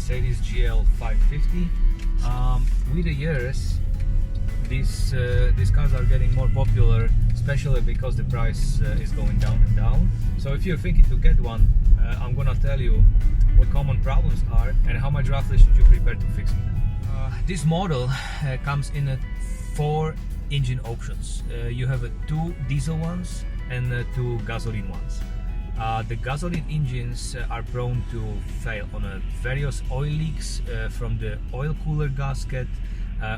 Mercedes GL 550. With the years, these cars are getting more popular, especially because the price is going down and down. So if you're thinking to get one, I'm gonna tell you what common problems are and how much roughly should you prepare to fixing them. This model comes in 4 engine options. You have 2 diesel ones and 2 gasoline ones. The gasoline engines are prone to fail on various oil leaks from the oil cooler gasket,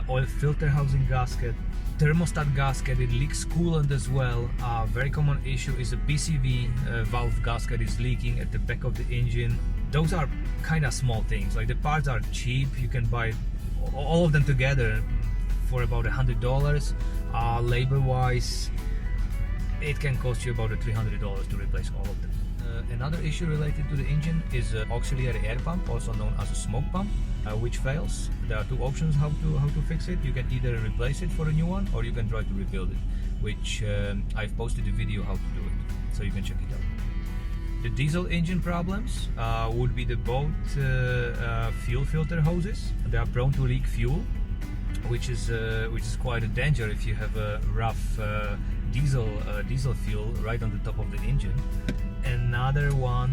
oil filter housing gasket, thermostat gasket. It leaks coolant as well. Very common issue is a PCV valve gasket is leaking at the back of the engine. Those are kind of small things, like the parts are cheap. You can buy all of them together for about $100. Labor wise, it can cost you about $300 to replace all of them. Another issue related to the engine is auxiliary air pump, also known as a smoke pump, which fails. There are 2 options how to fix it. You can either replace it for a new one, or you can try to rebuild it, which I've posted a video how to do it, so you can check it out. The diesel engine problems would be both fuel filter hoses. They are prone to leak fuel, which is quite a danger if you have a rough diesel fuel right on the top of the engine. Another one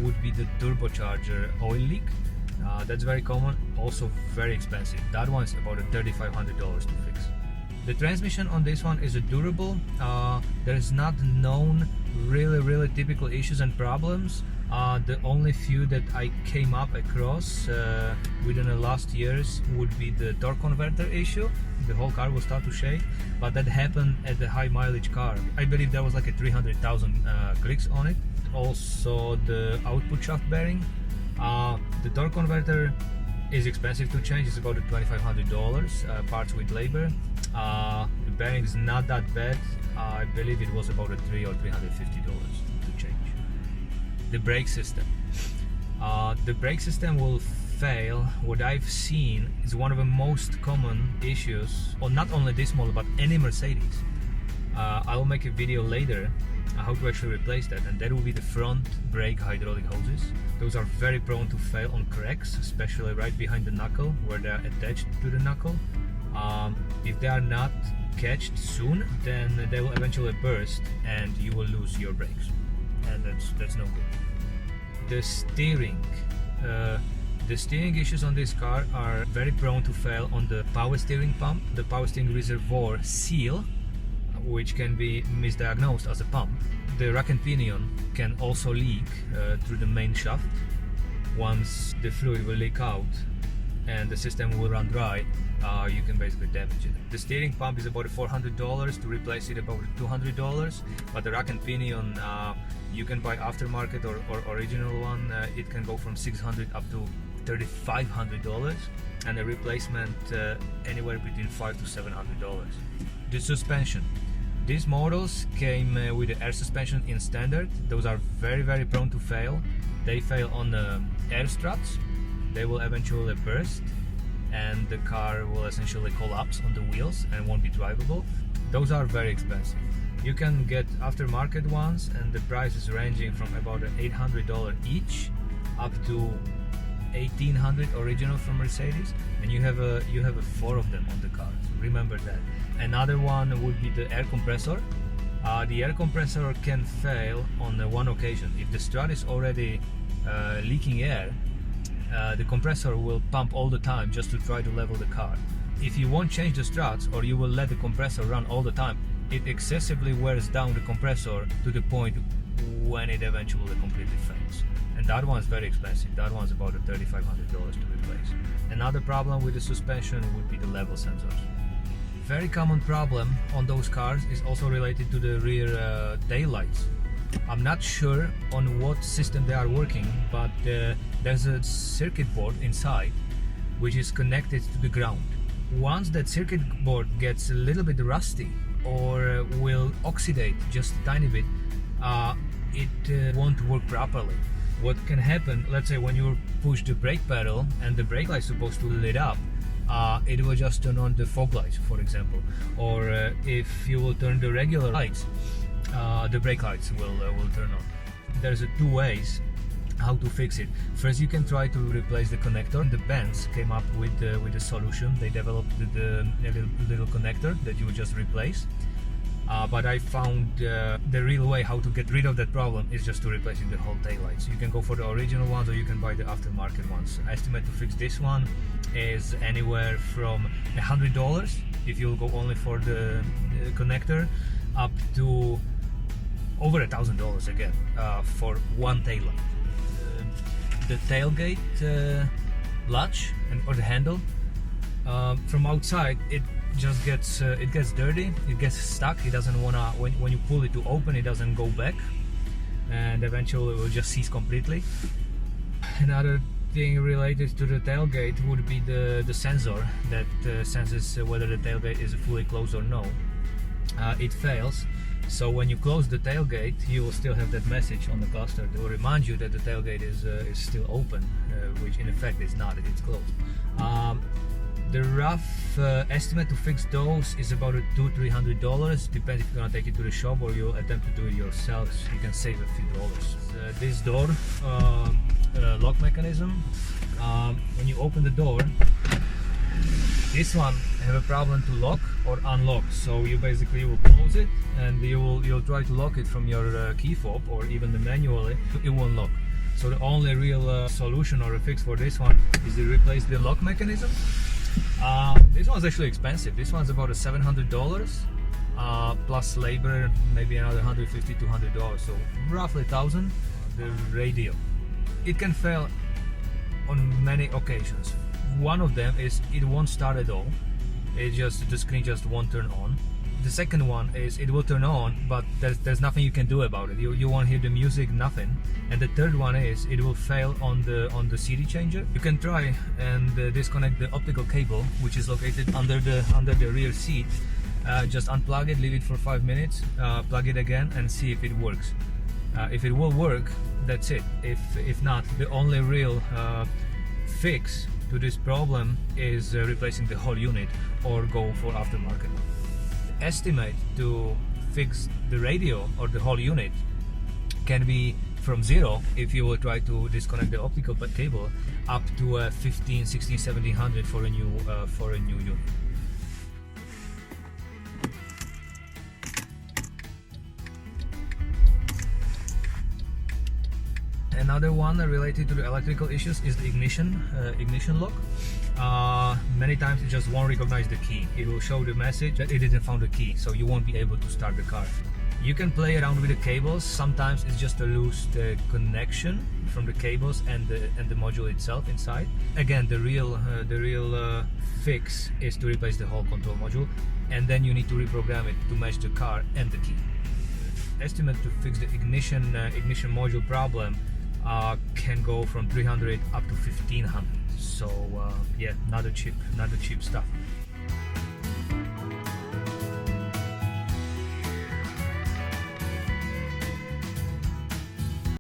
would be the turbocharger oil leak. That's very common, also very expensive. That one's about $3,500 to fix. The transmission on this one is durable. There is not known really typical issues and problems. The only few that I came up across within the last years would be the torque converter issue. The whole car will start to shake, but that happened at the high mileage car. I believe there was like 300,000 clicks on it. Also the output shaft bearing. The torque converter is expensive to change. It's about $2,500 parts with labor. The bearing is not that bad. I believe it was about $300 or $350 to change. The brake system. The brake system will fail. What I've seen is one of the most common issues on not only this model but any Mercedes. I will make a video later how to actually replace that, and that will be the front brake hydraulic hoses. Those are very prone to fail on cracks, especially right behind the knuckle where they are attached to the knuckle. If they are not catched soon, then they will eventually burst and you will lose your brakes, and that's no good. The steering. The steering issues on this car are very prone to fail on the power steering pump, the power steering reservoir seal, which can be misdiagnosed as a pump. The rack and pinion can also leak through the main shaft. Once the fluid will leak out and the system will run dry, you can basically damage it. The steering pump is about $400 to replace it, about $200, but the rack and pinion you can buy aftermarket or original one. It can go from $600 up to $3,500, and a replacement anywhere between $500 to $700. The suspension. These models came with the air suspension in standard. Those are very prone to fail. They fail on the air struts. They will eventually burst and the car will essentially collapse on the wheels and won't be drivable. Those are very expensive. You can get aftermarket ones, and the price is ranging from about $800 each up to $1,800 original from Mercedes, and you have 4 of them on the car, so remember that. Another one would be the air compressor. The air compressor can fail on one occasion. If the strut is already leaking air, the compressor will pump all the time just to try to level the car. If you won't change the struts, or you will let the compressor run all the time, it excessively wears down the compressor to the point when it eventually completely fails. And that one's very expensive. That one's about $3,500 to replace. Another problem with the suspension would be the level sensors. Very common problem on those cars is also related to the rear taillights. I'm not sure on what system they are working, but there's a circuit board inside which is connected to the ground. Once that circuit board gets a little bit rusty or will oxidate just a tiny bit, it won't work properly. What can happen, let's say when you push the brake pedal and the brake light is supposed to lit up, it will just turn on the fog lights, for example. Or if you will turn the regular lights, the brake lights will turn on. There's 2 ways how to fix it. First, you can try to replace the connector. The Benz came up with a solution. They developed a little connector that you would just replace. But I found the real way how to get rid of that problem is just to replacing the whole taillights. You can go for the original ones, or you can buy the aftermarket ones. Estimate to fix this one is anywhere from $100 if you'll go only for the connector, up to over $1,000 again for one taillight. The tailgate latch or the handle, from outside it just gets dirty, it gets stuck. It doesn't wanna, when you pull it to open, it doesn't go back, and eventually it will just cease completely. Another thing related to the tailgate would be the sensor that senses whether the tailgate is fully closed or no. It fails, so when you close the tailgate, you will still have that message on the cluster that will remind you that the tailgate is still open, which in effect is not, it's closed. The rough estimate to fix those is about $200–300. Depends if you're gonna take it to the shop or you'll attempt to do it yourself. You can save a few dollars. This door lock mechanism, when you open the door, this one have a problem to lock or unlock. So you basically will close it and you'll try to lock it from your key fob or even manually. It won't lock. So the only real solution or a fix for this one is to replace the lock mechanism. This one's actually expensive. This one's about $700 plus labor, maybe another $150–200, so roughly $1,000. The radio, it can fail on many occasions. One of them is it won't start at all. The screen just won't turn on. The second one is it will turn on, but there's nothing you can do about it. You won't hear the music, nothing. And the third one is it will fail on the CD changer. You can try and disconnect the optical cable, which is located under the rear seat. Just unplug it, leave it for 5 minutes, plug it again, and see if it works. If it will work, that's it. If not, the only real fix to this problem is replacing the whole unit or go for aftermarket. Estimate to fix the radio or the whole unit can be from zero, if you will try to disconnect the optical cable, up to $1,500, $1,600, $1,700 for a new unit. Another one related to the electrical issues is the ignition lock. Many times it just won't recognize the key. It will show the message that it didn't find the key, so you won't be able to start the car. You can play around with the cables. Sometimes it's just a loose connection from the cables and the module itself inside. Again, the real fix is to replace the whole control module, and then you need to reprogram it to match the car and the key. Estimate to fix the ignition module problem can go from $300 up to $1,500. So yeah, not a cheap stuff.